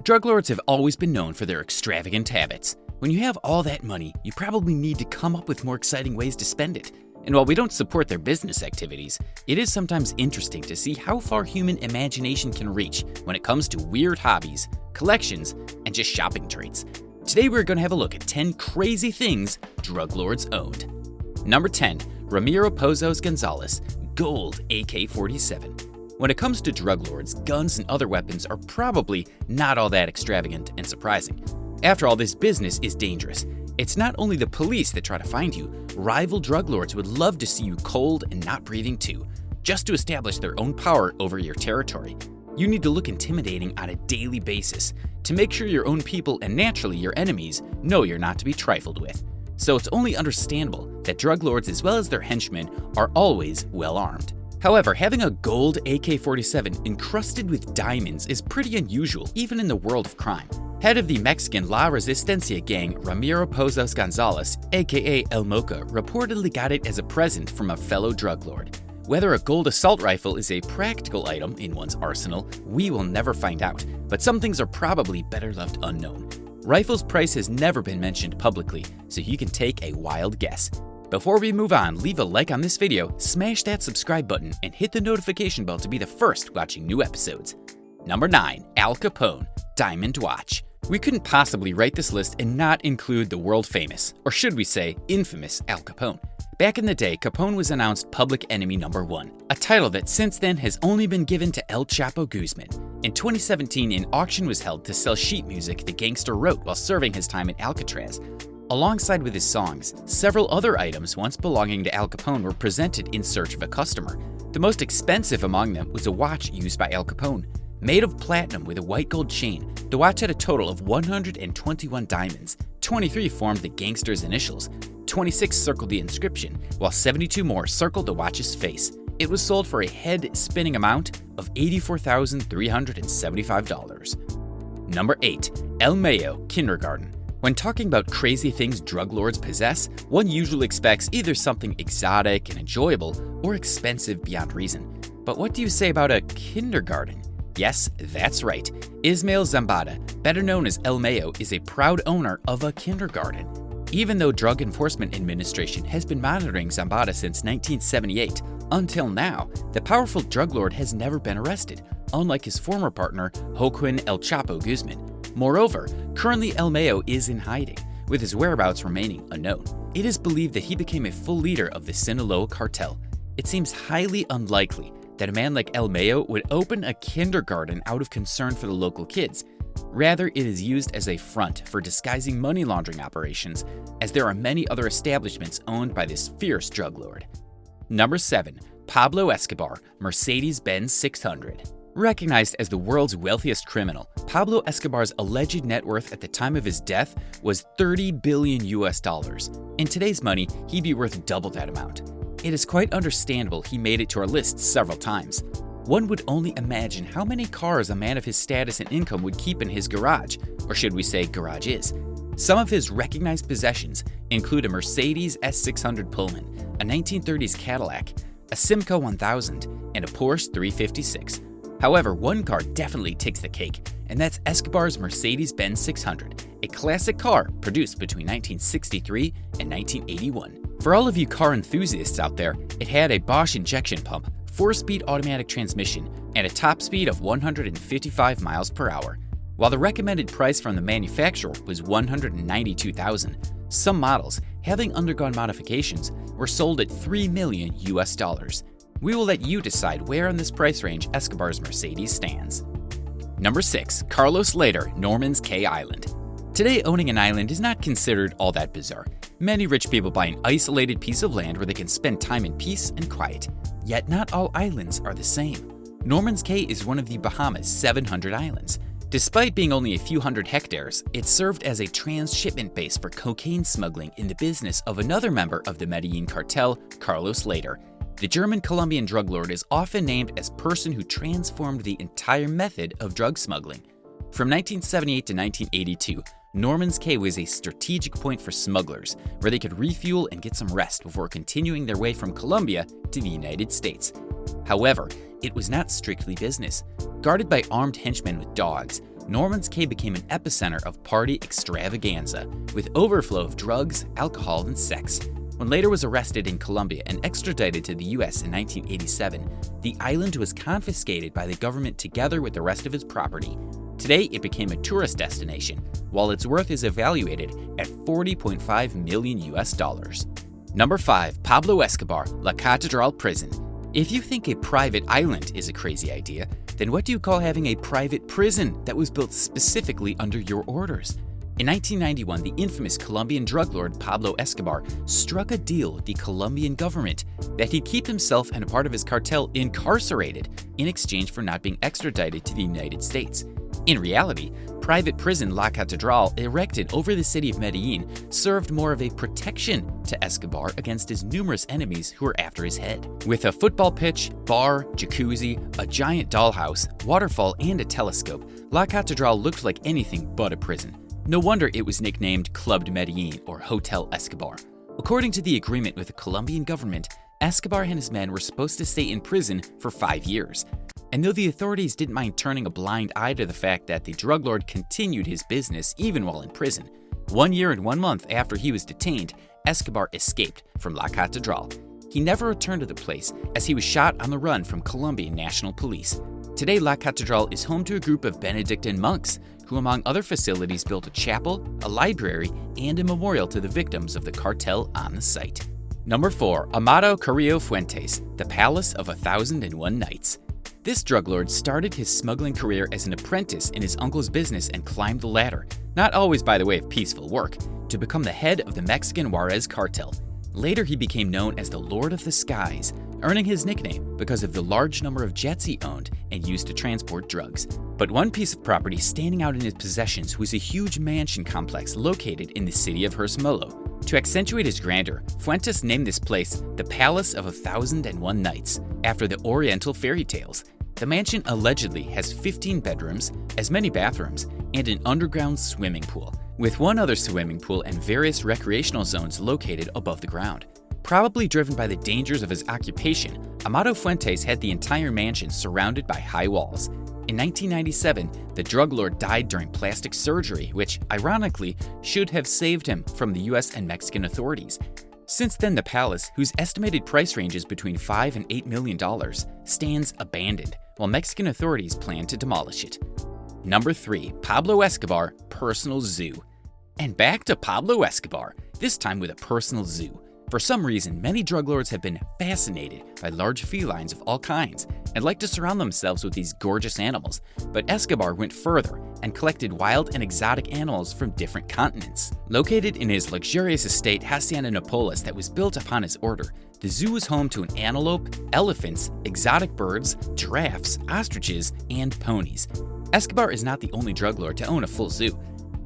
Drug lords have always been known for their extravagant habits. When you have all that money, you probably need to come up with more exciting ways to spend it. And while we don't support their business activities, it is sometimes interesting to see how far human imagination can reach when it comes to weird hobbies, collections, and just shopping traits. Today we're going to have a look at 10 crazy things drug lords owned. Number 10. Ramiro Pozos Gonzalez, Gold AK-47. When it comes to drug lords, guns and other weapons are probably not all that extravagant and surprising. After all, this business is dangerous. It's not only the police that try to find you, rival drug lords would love to see you cold and not breathing too, just to establish their own power over your territory. You need to look intimidating on a daily basis to make sure your own people and naturally your enemies know you're not to be trifled with. So it's only understandable that drug lords as well as their henchmen are always well armed. However, having a gold AK-47 encrusted with diamonds is pretty unusual even in the world of crime. Head of the Mexican La Resistencia gang, Ramiro Pozos Gonzalez, aka El Mocha, reportedly got it as a present from a fellow drug lord. Whether a gold assault rifle is a practical item in one's arsenal, we will never find out, but some things are probably better left unknown. Rifle's price has never been mentioned publicly, so you can take a wild guess. Before we move on, leave a like on this video, smash that subscribe button, and hit the notification bell to be the first watching new episodes. Number 9. Al Capone, Diamond Watch. We couldn't possibly write this list and not include the world famous, or should we say infamous, Al Capone. Back in the day, Capone was announced public enemy number 1, a title that since then has only been given to El Chapo Guzman. In 2017, an auction was held to sell sheet music the gangster wrote while serving his time in Alcatraz. Alongside with his songs, several other items once belonging to Al Capone were presented in search of a customer. The most expensive among them was a watch used by Al Capone. Made of platinum with a white gold chain, the watch had a total of 121 diamonds. 23 formed the gangster's initials, 26 circled the inscription, while 72 more circled the watch's face. It was sold for a head-spinning amount of $84,375. Number 8. El Mayo Kindergarten. When talking about crazy things drug lords possess, one usually expects either something exotic and enjoyable or expensive beyond reason. But what do you say about a kindergarten? Yes, that's right. Ismael Zambada, better known as El Mayo, is a proud owner of a kindergarten. Even though Drug Enforcement Administration has been monitoring Zambada since 1978, until now, the powerful drug lord has never been arrested, unlike his former partner, Joaquin El Chapo Guzman. Moreover, currently El Mayo is in hiding, with his whereabouts remaining unknown. It is believed that he became a full leader of the Sinaloa cartel. It seems highly unlikely that a man like El Mayo would open a kindergarten out of concern for the local kids. Rather, it is used as a front for disguising money laundering operations, as there are many other establishments owned by this fierce drug lord. Number 7. Pablo Escobar, Mercedes-Benz 600. Recognized as the world's wealthiest criminal, Pablo Escobar's alleged net worth at the time of his death was $30 billion. In today's money, he'd be worth double that amount. It is quite understandable he made it to our list several times. One would only imagine how many cars a man of his status and income would keep in his garage, or should we say garages. Some of his recognized possessions include a Mercedes S600 Pullman, a 1930s Cadillac, a Simco 1000, and a Porsche 356. However, one car definitely takes the cake, and that's Escobar's Mercedes-Benz 600, a classic car produced between 1963 and 1981. For all of you car enthusiasts out there, it had a Bosch injection pump, 4-speed automatic transmission, and a top speed of 155 miles per hour. While the recommended price from the manufacturer was $192,000, some models, having undergone modifications, were sold at $3 million. We will let you decide where in this price range Escobar's Mercedes stands. Number 6. Carlos Lader, Norman's Cay Island. Today, owning an island is not considered all that bizarre. Many rich people buy an isolated piece of land where they can spend time in peace and quiet. Yet not all islands are the same. Norman's Cay is one of the Bahamas' 700 islands. Despite being only a few hundred hectares, it served as a transshipment base for cocaine smuggling in the business of another member of the Medellin cartel, Carlos Lader. The German-Colombian drug lord is often named as person who transformed the entire method of drug smuggling. From 1978 to 1982, Norman's Cay was a strategic point for smugglers, where they could refuel and get some rest before continuing their way from Colombia to the United States. However, it was not strictly business. Guarded by armed henchmen with dogs, Norman's Cay became an epicenter of party extravaganza, with overflow of drugs, alcohol, and sex. When later was arrested in Colombia and extradited to the US in 1987, the island was confiscated by the government together with the rest of its property. Today, it became a tourist destination, while its worth is evaluated at $40.5 million. Number 5. Pablo Escobar, La Catedral Prison. If you think a private island is a crazy idea, then what do you call having a private prison that was built specifically under your orders? In 1991, the infamous Colombian drug lord Pablo Escobar struck a deal with the Colombian government that he'd keep himself and a part of his cartel incarcerated in exchange for not being extradited to the United States. In reality, private prison La Catedral, erected over the city of Medellin, served more of a protection to Escobar against his numerous enemies who were after his head. With a football pitch, bar, jacuzzi, a giant dollhouse, waterfall, and a telescope, La Catedral looked like anything but a prison. No wonder it was nicknamed Club Medellin or Hotel Escobar. According to the agreement with the Colombian government, Escobar and his men were supposed to stay in prison for 5 years. And though the authorities didn't mind turning a blind eye to the fact that the drug lord continued his business even while in prison, 1 year and 1 month after he was detained, Escobar escaped from La Catedral. He never returned to the place as he was shot on the run from Colombian National Police. Today, La Catedral is home to a group of Benedictine monks who, among other facilities, built a chapel, a library, and a memorial to the victims of the cartel on the site. Number 4. Amado Carrillo Fuentes, the Palace of 1,001 Nights. This drug lord started his smuggling career as an apprentice in his uncle's business and climbed the ladder, not always by the way of peaceful work, to become the head of the Mexican Juarez cartel. Later, he became known as the Lord of the Skies, earning his nickname because of the large number of jets he owned and used to transport drugs. But one piece of property standing out in his possessions was a huge mansion complex located in the city of Hermosillo. To accentuate his grandeur, Fuentes named this place the Palace of 1,001 Nights, after the Oriental fairy tales. The mansion allegedly has 15 bedrooms, as many bathrooms, and an underground swimming pool, with one other swimming pool and various recreational zones located above the ground. Probably driven by the dangers of his occupation, Amado Fuentes had the entire mansion surrounded by high walls. In 1997, the drug lord died during plastic surgery, which, ironically, should have saved him from the US and Mexican authorities. Since then, the palace, whose estimated price ranges between $5 and $8 million, stands abandoned, while Mexican authorities plan to demolish it. Number 3. Pablo Escobar, Personal Zoo. And back to Pablo Escobar, this time with a personal zoo. For some reason, many drug lords have been fascinated by large felines of all kinds and like to surround themselves with these gorgeous animals, but Escobar went further and collected wild and exotic animals from different continents. Located in his luxurious estate Hacienda Napoles that was built upon his order, the zoo was home to an antelope, elephants, exotic birds, giraffes, ostriches, and ponies. Escobar is not the only drug lord to own a full zoo.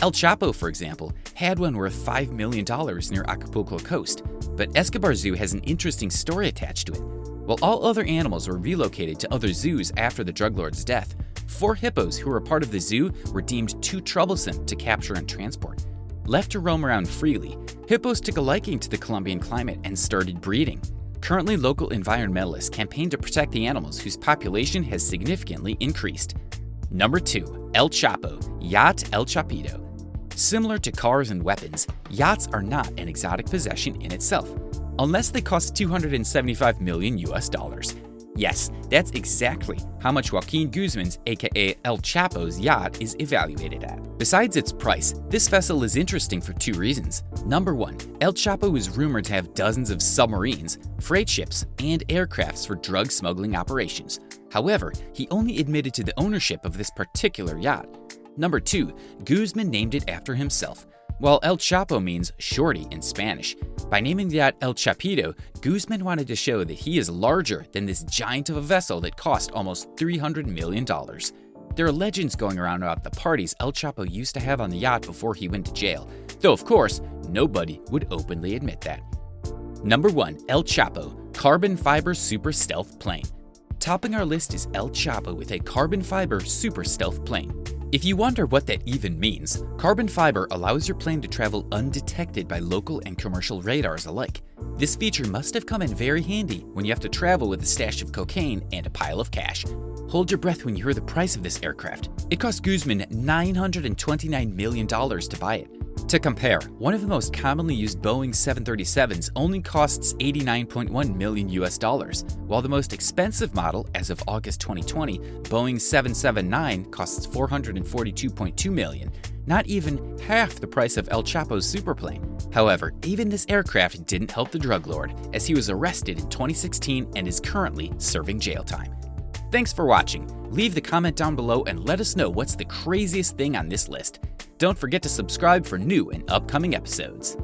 El Chapo, for example, had one worth $5 million near Acapulco coast, but Escobar Zoo has an interesting story attached to it. While all other animals were relocated to other zoos after the drug lord's death, 4 hippos who were part of the zoo were deemed too troublesome to capture and transport. Left to roam around freely, hippos took a liking to the Colombian climate and started breeding. Currently, local environmentalists campaign to protect the animals whose population has significantly increased. Number 2. El Chapo, Yacht El Chapito. Similar to cars and weapons, yachts are not an exotic possession in itself, unless they cost $275 million US. Yes, that's exactly how much Joaquin Guzman's, aka El Chapo's, yacht is evaluated at. Besides its price, this vessel is interesting for 2 reasons. Number 1, El Chapo is rumored to have dozens of submarines, freight ships, and aircrafts for drug smuggling operations. However, he only admitted to the ownership of this particular yacht. Number 2, Guzman named it after himself. While El Chapo means shorty in Spanish, by naming the yacht El Chapito, Guzman wanted to show that he is larger than this giant of a vessel that cost almost $300 million. There are legends going around about the parties El Chapo used to have on the yacht before he went to jail, though of course, nobody would openly admit that. Number 1, El Chapo, Carbon Fiber Super Stealth Plane. Topping our list is El Chapo with a carbon fiber super stealth plane. If you wonder what that even means, carbon fiber allows your plane to travel undetected by local and commercial radars alike. This feature must have come in very handy when you have to travel with a stash of cocaine and a pile of cash. Hold your breath when you hear the price of this aircraft. It cost Guzman $929 million to buy it. To compare, one of the most commonly used Boeing 737s only costs $89.1 million US, while the most expensive model as of August 2020, Boeing 779, costs $442.2 million, not even half the price of El Chapo's superplane. However, even this aircraft didn't help the drug lord, as he was arrested in 2016 and is currently serving jail time. Thanks for watching. Leave the comment down below and let us know what's the craziest thing on this list. Don't forget to subscribe for new and upcoming episodes.